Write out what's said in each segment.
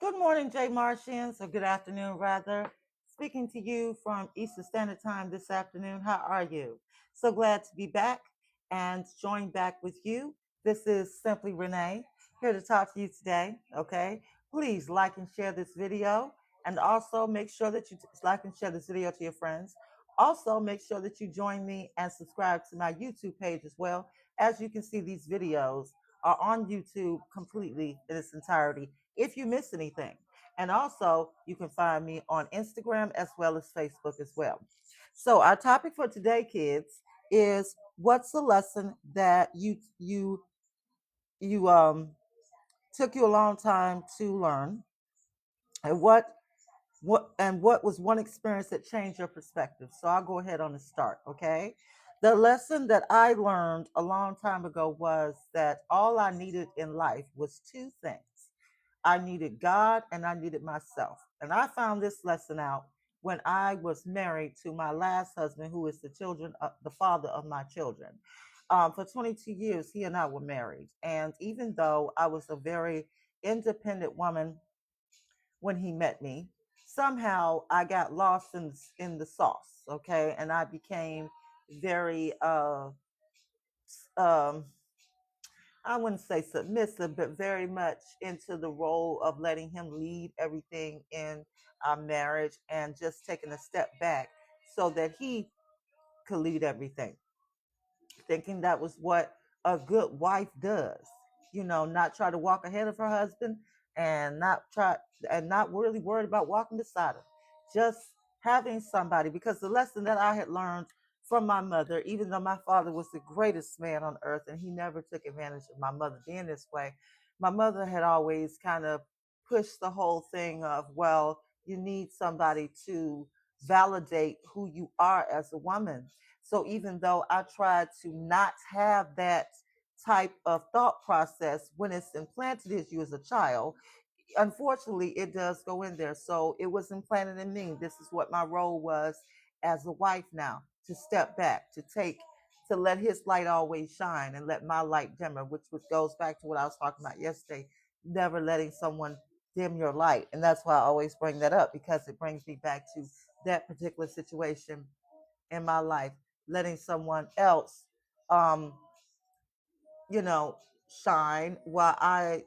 Good morning, Jay Martians, or good afternoon, rather. Speaking to you from Eastern Standard Time this afternoon. How are you? So glad to be back and join back with you. This is Simply Renee here to talk to you today. Okay, please like and share this video, and also make sure that you like and share this video to your friends. Also, make sure that you join me and subscribe to my YouTube page as well. As you can see, these videos are on YouTube completely in its entirety if you miss anything. And also, you can find me on Instagram as well as Facebook as well. So, our topic for today, kids, is what's the lesson that you took you a long time to learn, and what was one experience that changed your perspective? So, I'll go ahead on the start. Okay. The lesson that I learned a long time ago was that all I needed in life was two things. I needed God and I needed myself. And I found this lesson out when I was married to my last husband, who is the father of my children. For 22 years, he and I were married. And even though I was a very independent woman when he met me, somehow I got lost in the sauce. Okay. And I became very, um, I wouldn't say submissive, but very much into the role of letting him lead everything in our marriage and just taking a step back so that he could lead everything, thinking that was what a good wife does. Not try to walk ahead of her husband and not really worried about walking beside him. Just having somebody, because the lesson that I had learned from my mother, even though my father was the greatest man on earth and he never took advantage of my mother being this way, my mother had always kind of pushed the whole thing of, well, you need somebody to validate who you are as a woman. So even though I tried to not have that type of thought process when it's implanted in you as a child, unfortunately it does go in there. So it was implanted in me. This is what my role was as a wife now, to step back, to let his light always shine and let my light dimmer, which goes back to what I was talking about yesterday, never letting someone dim your light. And that's why I always bring that up, because it brings me back to that particular situation in my life, letting someone else, um, you know, shine while I,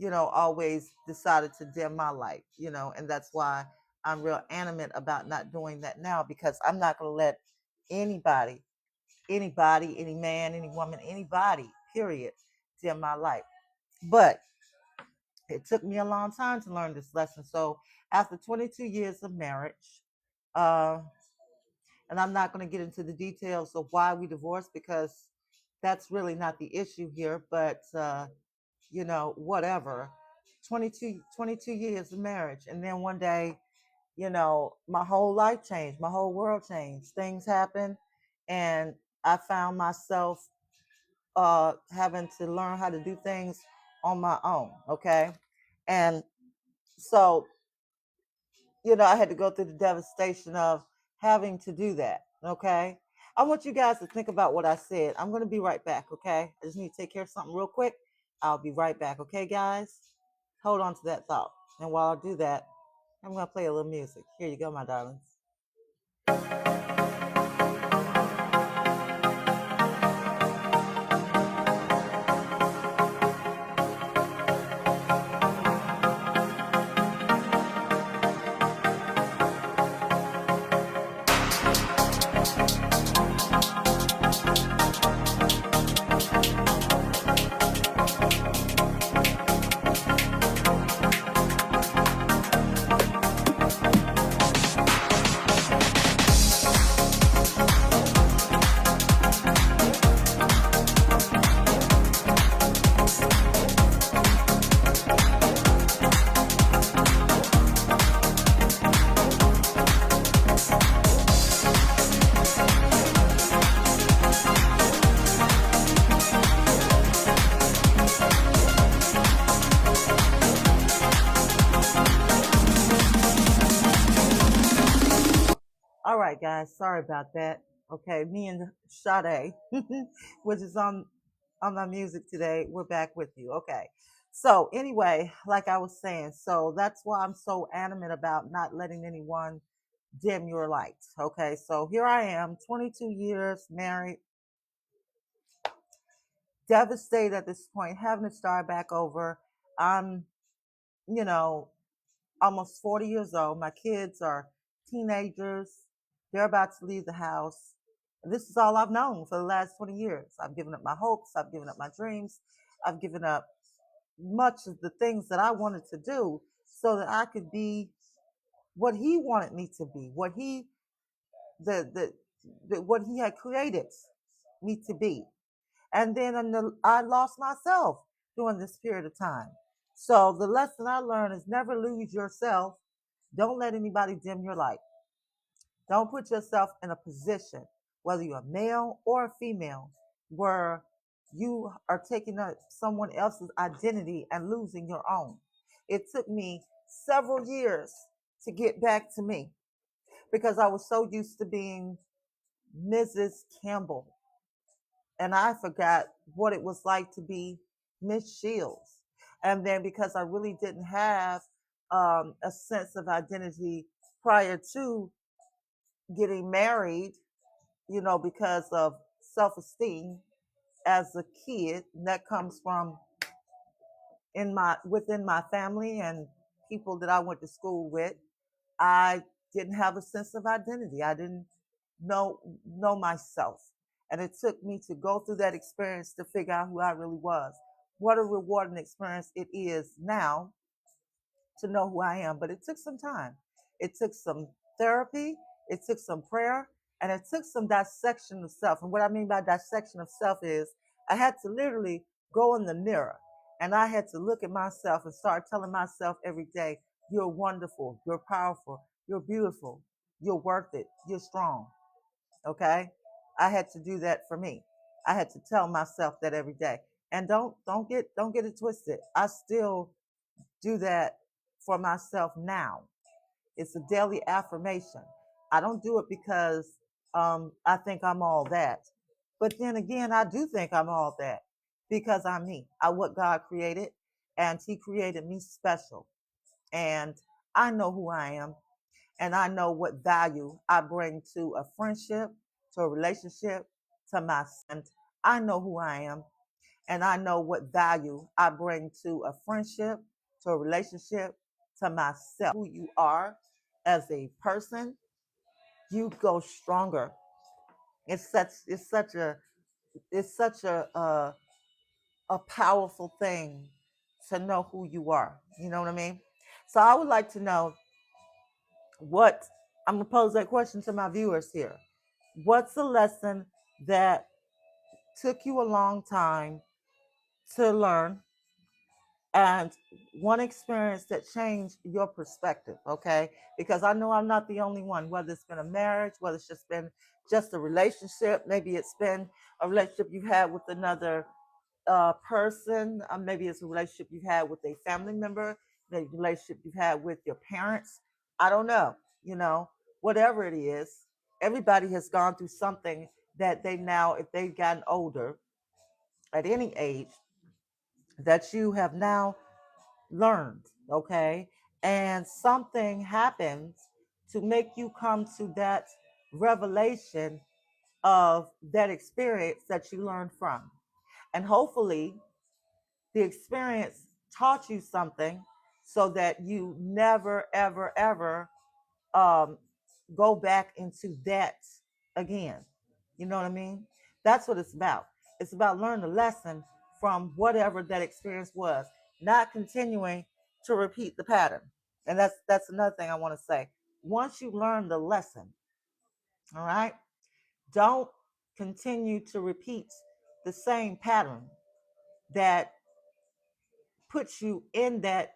always decided to dim my light, and that's why I'm real animate about not doing that now, because I'm not going to let anybody, any man, any woman, anybody, period, dim my light. But it took me a long time to learn this lesson. So after 22 years of marriage, uh, and I'm not going to get into the details of why we divorced, because that's really not the issue here. But, whatever. 22 years of marriage. And then one day, my whole life changed, my whole world changed. Things happened. And I found myself having to learn how to do things on my own. Okay. And so, I had to go through the devastation of having to do that. Okay. I want you guys to think about what I said. I'm going to be right back. Okay. I just need to take care of something real quick. I'll be right back. Okay, guys? Hold on to that thought. And while I do that, I'm going to play a little music. Here you go, my darlings. All right, guys. Sorry about that. Okay, me and Sade, which is on my music today, we're back with you. Okay. So anyway, like I was saying, so that's why I'm so adamant about not letting anyone dim your light. Okay, so here I am, 22 years married, devastated at this point, having to start back over. I'm, you know, almost 40 years old. My kids are teenagers. They're about to leave the house. This is all I've known for the last 20 years. I've given up my hopes. I've given up my dreams. I've given up much of the things that I wanted to do so that I could be what he wanted me to be, what he what he had created me to be. And then I lost myself during this period of time. So the lesson I learned is never lose yourself. Don't let anybody dim your light. Don't put yourself in a position, whether you're a male or a female, where you are taking up someone else's identity and losing your own. It took me several years to get back to me because I was so used to being Mrs. Campbell. And I forgot what it was like to be Miss Shields. And then because I really didn't have a sense of identity prior to getting married, because of self esteem as a kid, that comes from within my family and people that I went to school with. I didn't have a sense of identity. I didn't know myself. And it took me to go through that experience to figure out who I really was. What a rewarding experience it is now to know who I am. But it took some time. It took some therapy, it took some prayer, and it took some dissection of self. And what I mean by dissection of self is I had to literally go in the mirror and I had to look at myself and start telling myself every day, you're wonderful, you're powerful, you're beautiful, you're worth it, you're strong. Okay? I had to do that for me. I had to tell myself that every day. And don't get it twisted. I still do that for myself now. It's a daily affirmation. I don't do it because I think I'm all that. But then again, I do think I'm all that because I'm me. I what God created, and He created me special. And I know who I am, and I know what value I bring to a friendship, to a relationship, to my son. I know who I am, and I know what value I bring to a friendship, to a relationship, to myself. Who you are as a person, you go stronger. It's such a powerful thing to know who you are. You know what I mean? So I would like to know what I'm gonna pose that question to my viewers here. What's the lesson that took you a long time to learn, and one experience that changed your perspective? Okay, because I know I'm not the only one. Whether it's been a marriage, whether it's just been just a relationship, maybe it's been a relationship you had with another person, maybe it's a relationship you've had with a family member, the relationship you've had with your parents. I don't know, whatever it is. Everybody has gone through something that they now, if they've gotten older at any age, that you have now learned, okay? And something happens to make you come to that revelation of that experience that you learned from. And hopefully, the experience taught you something so that you never, ever, ever um, go back into that again. You know what I mean? That's what it's about. It's about learning a lesson from whatever that experience was, not continuing to repeat the pattern. And that's another thing I want to say. Once you learn the lesson, all right, don't continue to repeat the same pattern that puts you in that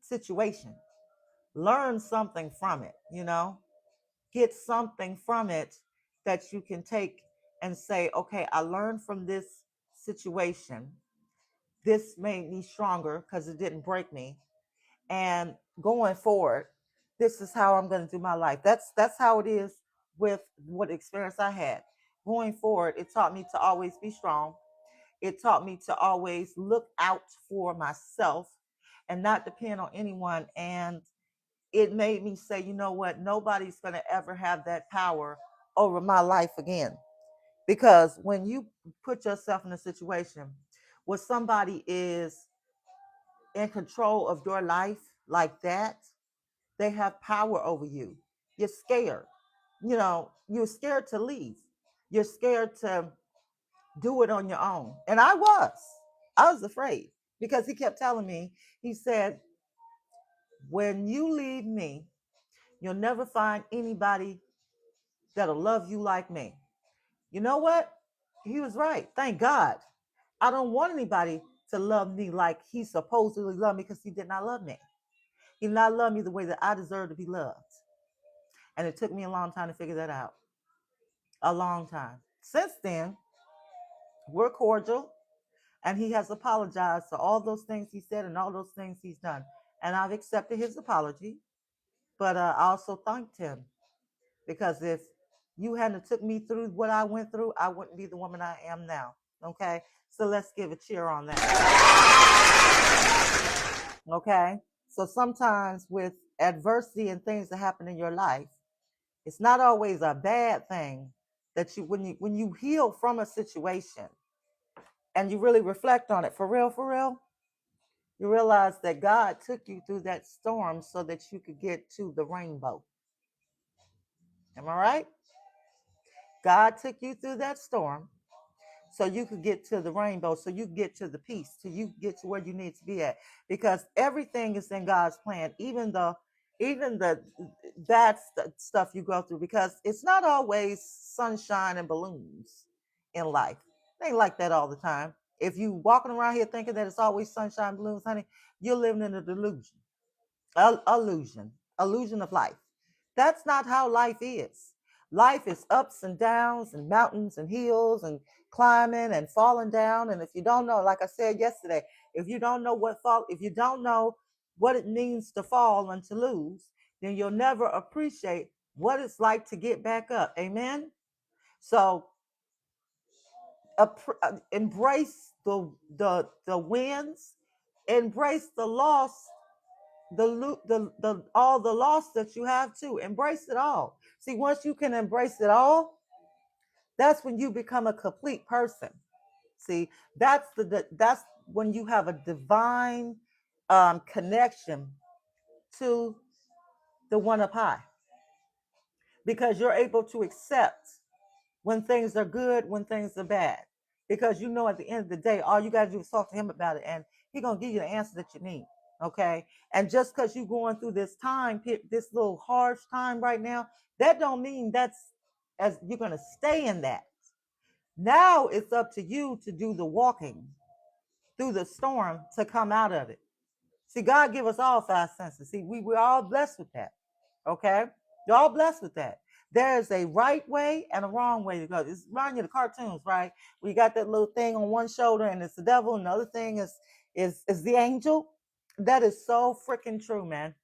situation. Learn something from it, get something from it that you can take and say, okay, I learned from this situation. This made me stronger because it didn't break me. And going forward, this is how I'm going to do my life. That's how it is with what experience I had. Going forward, it taught me to always be strong. It taught me to always look out for myself and not depend on anyone. And it made me say, you know what? Nobody's going to ever have that power over my life again. Because when you put yourself in a situation where somebody is in control of your life like that, they have power over you. You're scared. You're scared to leave. You're scared to do it on your own. And I was afraid because he kept telling me, he said, when you leave me, you'll never find anybody that'll love you like me. You know what? He was right. Thank God. I don't want anybody to love me like he supposedly loved me, because he did not love me. He did not love me the way that I deserve to be loved. And it took me a long time to figure that out. A long time. Since then, we're cordial, and he has apologized for all those things he said and all those things he's done. And I've accepted his apology, but I also thanked him, because if you hadn't took me through what I went through, I wouldn't be the woman I am now. Okay, so let's give a cheer on that. Okay, so sometimes with adversity and things that happen in your life, it's not always a bad thing. That when you heal from a situation and you really reflect on it, for real, you realize that God took you through that storm so that you could get to the rainbow. Am I right? God took you through that storm so you could get to the rainbow, so you get to the peace, so you get to where you need to be at. Because everything is in God's plan, even the bad stuff you go through, because it's not always sunshine and balloons in life. It ain't like that all the time. If you walking around here thinking that it's always sunshine and balloons, honey, you're living in a delusion. Illusion of life. That's not how life is. Life is ups and downs and mountains and hills and climbing and falling down. And if you don't know, like I said yesterday, if you don't know if you don't know what it means to fall and to lose, then you'll never appreciate what it's like to get back up. Amen. So embrace the wins, embrace the loss, the all the loss that you have too. Embrace it all. See, once you can embrace it all, that's when you become a complete person. See, that's when you have a divine connection to the one up high, because you're able to accept when things are good, when things are bad, because you know at the end of the day, all you got to do is talk to him about it, and he's gonna give you the answer that you need. Okay, and just because you're going through this time, this little harsh time right now, that don't mean that's as you're gonna stay in that. Now it's up to you to do the walking through the storm to come out of it. See, God give us all five senses. See, we're all blessed with that. Okay? You're all blessed with that. There's a right way and a wrong way to go. It's reminding you of the cartoons, right? We got that little thing on one shoulder and it's the devil, and the other thing is the angel. That is so freaking true, man.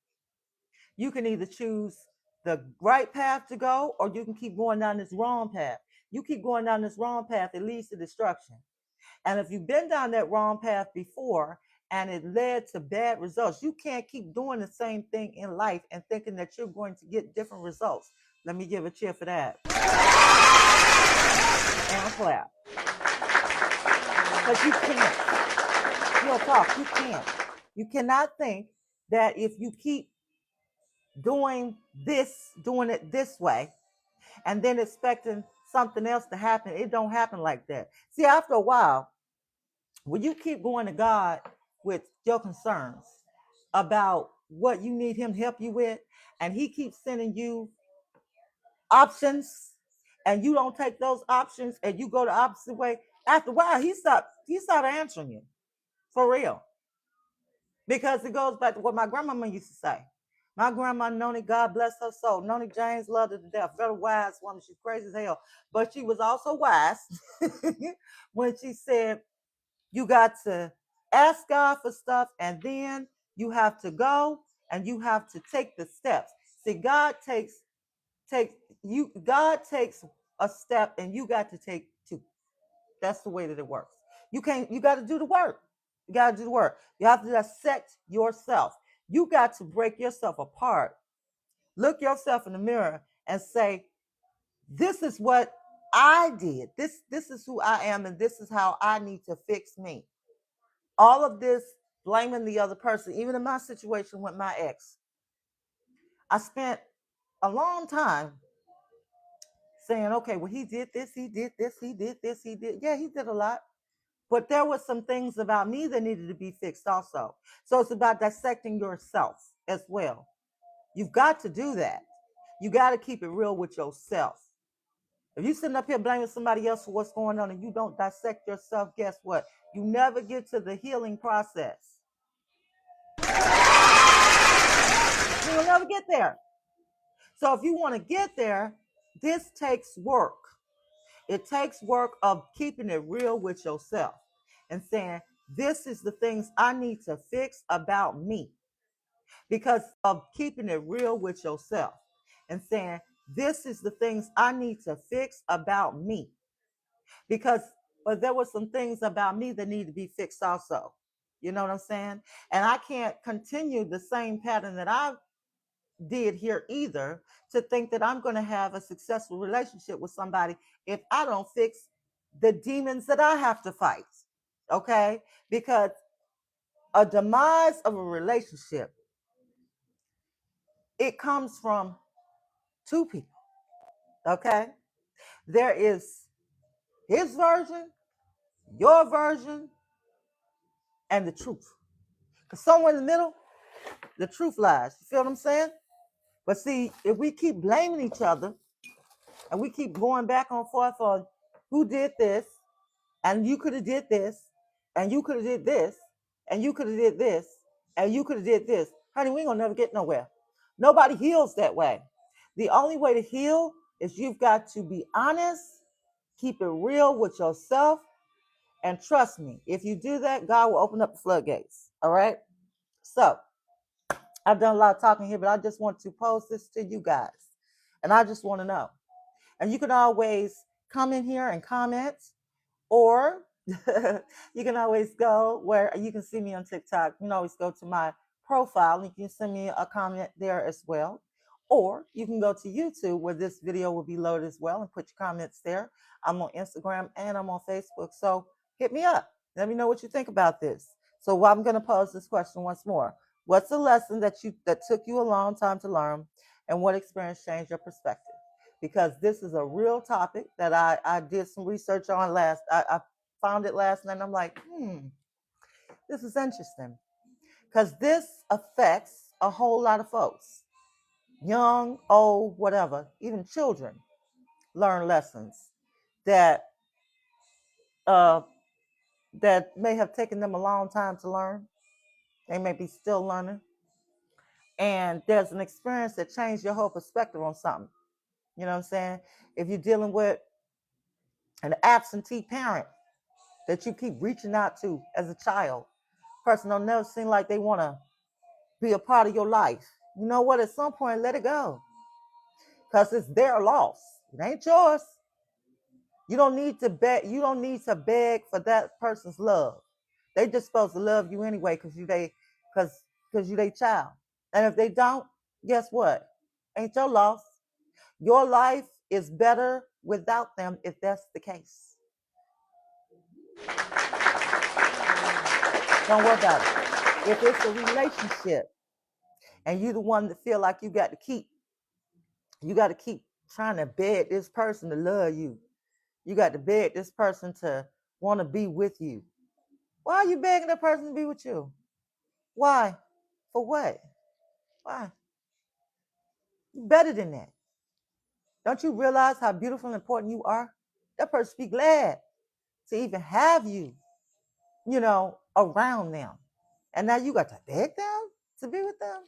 You can either choose the right path to go, or you can keep going down this wrong path. You keep going down this wrong path, it leads to destruction. And if you've been down that wrong path before and it led to bad results, you can't keep doing the same thing in life and thinking that you're going to get different results. Let me give a cheer for that. And a clap. Because you can't. Real talk, you can't. You cannot think that if you keep doing it this way, and then expecting something else to happen, it don't happen like that. See, after a while, when you keep going to God with your concerns about what you need him to help you with, and he keeps sending you options, and you don't take those options and you go the opposite way, after a while he stopped answering you, for real. Because it goes back to what my grandmama used to say. My grandma, Noni, God bless her soul. Noni James loved her to death. Very wise woman. She's crazy as hell. But she was also wise when she said, you got to ask God for stuff, and then you have to go and you have to take the steps. See, God takes a step and you got to take two. That's the way that it works. You can't, you got to do the work. You got to do the work. You have to dissect yourself. You got to break yourself apart. Look yourself in the mirror and say, this is what I did. This is who I am, and this is how I need to fix me. All of this blaming the other person, even in my situation with my ex, I spent a long time saying, okay, well, he did this, he did this, he did this, he did. Yeah, he did a lot. But there were some things about me that needed to be fixed also. So it's about dissecting yourself as well. You've got to do that. You got to keep it real with yourself. If you're sitting up here blaming somebody else for what's going on and you don't dissect yourself, guess what? You never get to the healing process. You will never get there. So if you want to get there, this takes work. It takes work of keeping it real with yourself and saying, this is the things I need to fix about me. Because of keeping it real with yourself and saying, this is the things I need to fix about me. Because but there were some things about me that need to be fixed also. You know what I'm saying? And I can't continue the same pattern that I did here either, to think that I'm going to have a successful relationship with somebody if I don't fix the demons that I have to fight. Okay? Because a demise of a relationship, it comes from two people. Okay? There is his version, your version, and the truth. Because somewhere in the middle, the truth lies. You feel what I'm saying? But see, if we keep blaming each other and we keep going back and forth on who did this, and you could have did this, and you could have did this, and you could have did this, and you could have did this, honey, we ain't gonna never get nowhere. Nobody heals that way. The only way to heal is you've got to be honest, keep it real with yourself, and trust me, if you do that, God will open up the floodgates. All right? So I've done a lot of talking here, but I just want to pose this to you guys. And I just want to know. And you can always come in here and comment, or you can always go where you can see me on TikTok. You can always go to my profile and you can send me a comment there as well. Or you can go to YouTube where this video will be loaded as well and put your comments there. I'm on Instagram and I'm on Facebook. So hit me up. Let me know what you think about this. So I'm going to pose this question once more. What's a lesson that took you a long time to learn, and what experience changed your perspective? Because this is a real topic that I did some research on I found it last night, and I'm like, this is interesting. Because this affects a whole lot of folks. Young, old, whatever, even children learn lessons that that may have taken them a long time to learn. They may be still learning. And there's an experience that changed your whole perspective on something. You know what I'm saying? If you're dealing with an absentee parent that you keep reaching out to as a child, person don't never seem like they want to be a part of your life. You know what? At some point, let it go. Because it's their loss. It ain't yours. You don't need to beg. You don't need to beg for that person's love. They just supposed to love you anyway because you they child. And if they don't, guess what? Ain't your loss. Your life is better without them if that's the case. Don't worry about it. If it's a relationship and you the one that feel like you got to keep trying to beg this person to love you. You got to beg this person to want to be with you. Why are you begging that person to be with you? Why? For what? Why? You're better than that. Don't you realize how beautiful and important you are? That person be glad to even have you, around them. And now you got to beg them to be with them?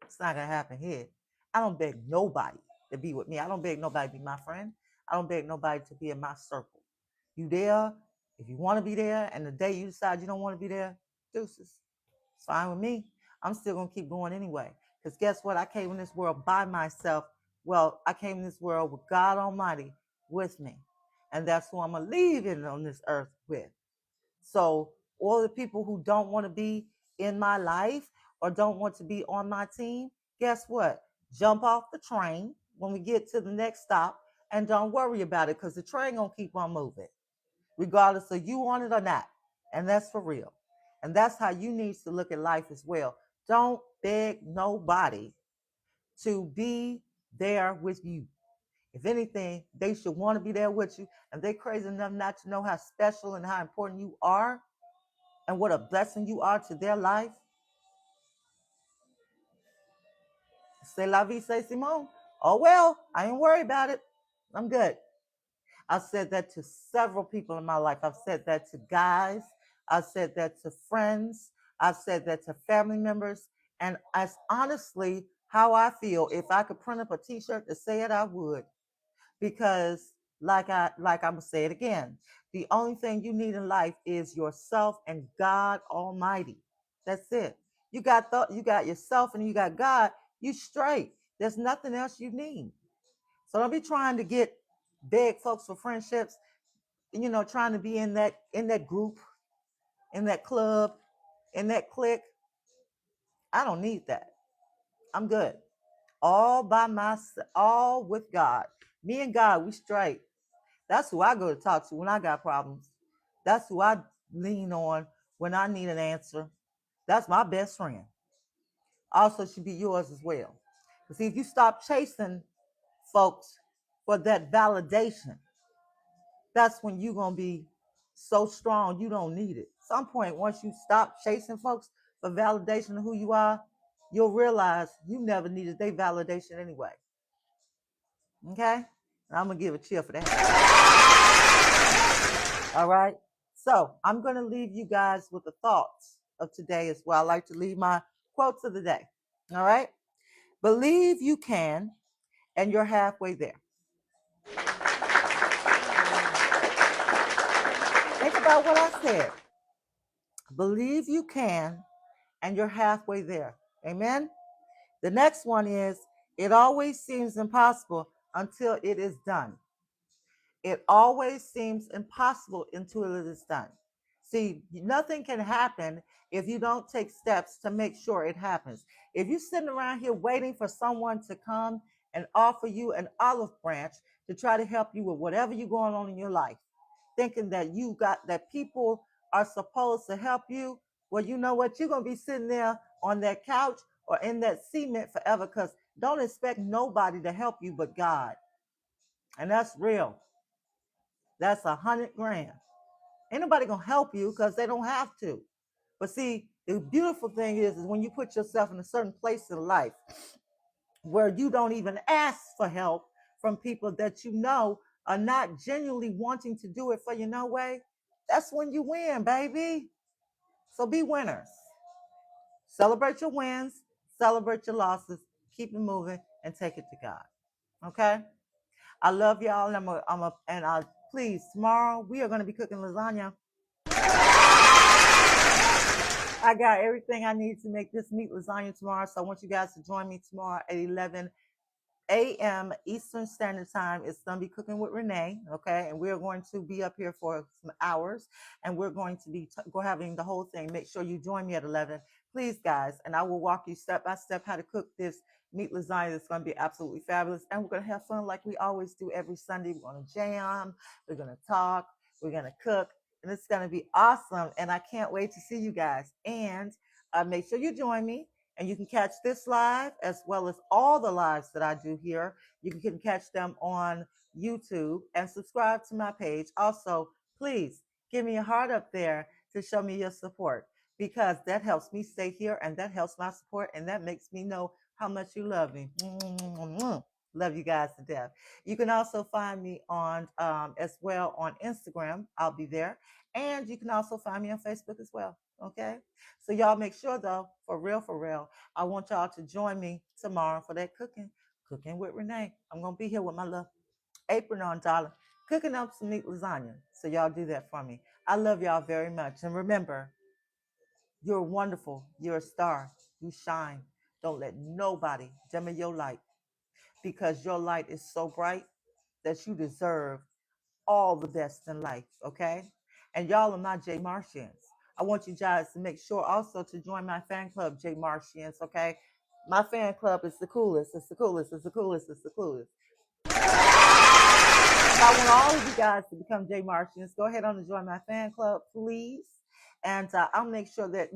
It's not going to happen here. I don't beg nobody to be with me. I don't beg nobody to be my friend. I don't beg nobody to be in my circle. You there? If you want to be there, and the day you decide you don't want to be there, deuces. It's fine with me. I'm still going to keep going anyway. Because guess what? I came in this world by myself. Well, I came in this world with God Almighty with me. And that's who I'm going to leave in on this earth with. So all the people who don't want to be in my life or don't want to be on my team, guess what? Jump off the train when we get to the next stop and don't worry about it because the train going to keep on moving, regardless of you on it or not. And that's for real. And that's how you need to look at life as well. Don't beg nobody to be there with you. If anything, they should want to be there with you. And they're crazy enough not to know how special and how important you are and what a blessing you are to their life. C'est la vie, c'est Simone. Oh, well, I ain't worried about it. I'm good. I've said that to several people in my life. I've said that to guys. I've said that to friends. I've said that to family members. And as honestly how I feel, if I could print up a t-shirt to say it, I would. Because I'm gonna say it again, the only thing you need in life is yourself and God Almighty. That's it. You got yourself and you got God, you straight. There's nothing else you need. So don't be trying to beg folks for friendships, trying to be in that group, in that club, in that clique. I don't need that. I'm good. All by myself, all with God. Me and God, we straight. That's who I go to talk to when I got problems. That's who I lean on when I need an answer. That's my best friend. Also should be yours as well. Because see, if you stop chasing folks for that validation, that's when you're going to be so strong you don't need it. Some point, once you stop chasing folks for validation of who you are, you'll realize you never needed their validation anyway. Okay? And I'm going to give a cheer for that. All right. So I'm going to leave you guys with the thoughts of today as well. I like to leave my quotes of the day. All right. Believe you can, and you're halfway there. Think about what I said. Believe you can, and you're halfway there. Amen. The next one is it always seems impossible until it is done. It always seems impossible until it is done. See, nothing can happen if you don't take steps to make sure it happens. If you're sitting around here waiting for someone to come and offer you an olive branch to try to help you with whatever you're going on in your life, thinking that people are supposed to help you, well, you know what? You're going to be sitting there on that couch or in that cement forever because don't expect nobody to help you but God. And that's real. That's 100 grand. Ain't nobody gonna help you because they don't have to. But see, the beautiful thing is when you put yourself in a certain place in life where you don't even ask for help from people that you know are not genuinely wanting to do it for you, no way. That's when you win, baby. So be winners. Celebrate your wins, celebrate your losses, keep it moving, and take it to God. Okay? I love y'all. Please, tomorrow we are going to be cooking lasagna. I got everything I need to make this meat lasagna tomorrow. So I want you guys to join me tomorrow at 11 a.m. Eastern Standard Time. It's going to be Cooking with Renee, okay? And we're going to be up here for some hours, and we're going to be having the whole thing. Make sure you join me at 11, please, guys. And I will walk you step by step how to cook this meat lasagna. It's going to be absolutely fabulous, and we're going to have fun like we always do every Sunday. We're going to jam. We're going to talk. We're going to cook. And it's going to be awesome. And I can't wait to see you guys. And make sure you join me. And you can catch this live as well as all the lives that I do here. You can catch them on YouTube and subscribe to my page. Also, please give me a heart up there to show me your support because that helps me stay here and that helps my support and that makes me know how much you love me. Love you guys to death. You can also find me on as well on Instagram. I'll be there. And you can also find me on Facebook as well. Okay. So y'all make sure though, for real, I want y'all to join me tomorrow for that cooking with Renee. I'm going to be here with my little apron on, darling, cooking up some meat lasagna. So y'all do that for me. I love y'all very much. And remember, you're wonderful. You're a star. You shine. Don't let nobody dim your light because your light is so bright that you deserve all the best in life, okay? And y'all are my J Martians. I want you guys to make sure also to join my fan club, J Martians, okay? My fan club is the coolest. It's the coolest. It's the coolest. It's the coolest. I want all of you guys to become J Martians. Go ahead on and join my fan club, please. And I'll make sure that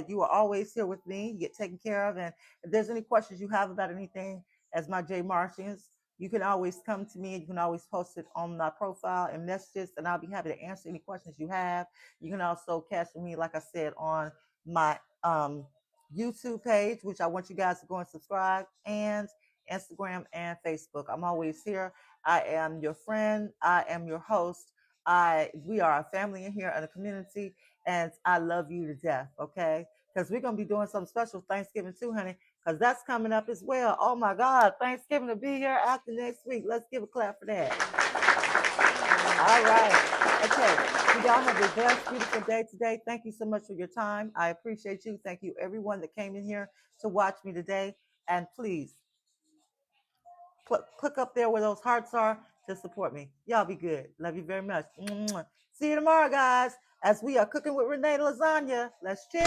you are always here with me. You get taken care of. And if there's any questions you have about anything as my J Martians, you can always come to me. You can always post it on my profile and messages, and I'll be happy to answer any questions you have. You can also catch me, like I said, on my YouTube page, which I want you guys to go and subscribe, and Instagram and Facebook. I'm always here. I am your friend. I am your host. We are a family in here and a community, and I love you to death. Okay, because we're gonna be doing something special Thanksgiving too, honey. Because that's coming up as well. Oh my God, Thanksgiving will be here after next week. Let's give a clap for that. All right. Okay. So y'all have a blessed, beautiful day today. Thank you so much for your time. I appreciate you. Thank you, everyone that came in here to watch me today. And please click up there where those hearts are to support me. Y'all be good. Love you very much. Mwah. See you tomorrow, guys, as we are cooking with Renee Lasagna. Let's cheer.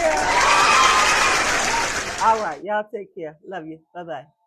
All right. Y'all take care. Love you. Bye-bye.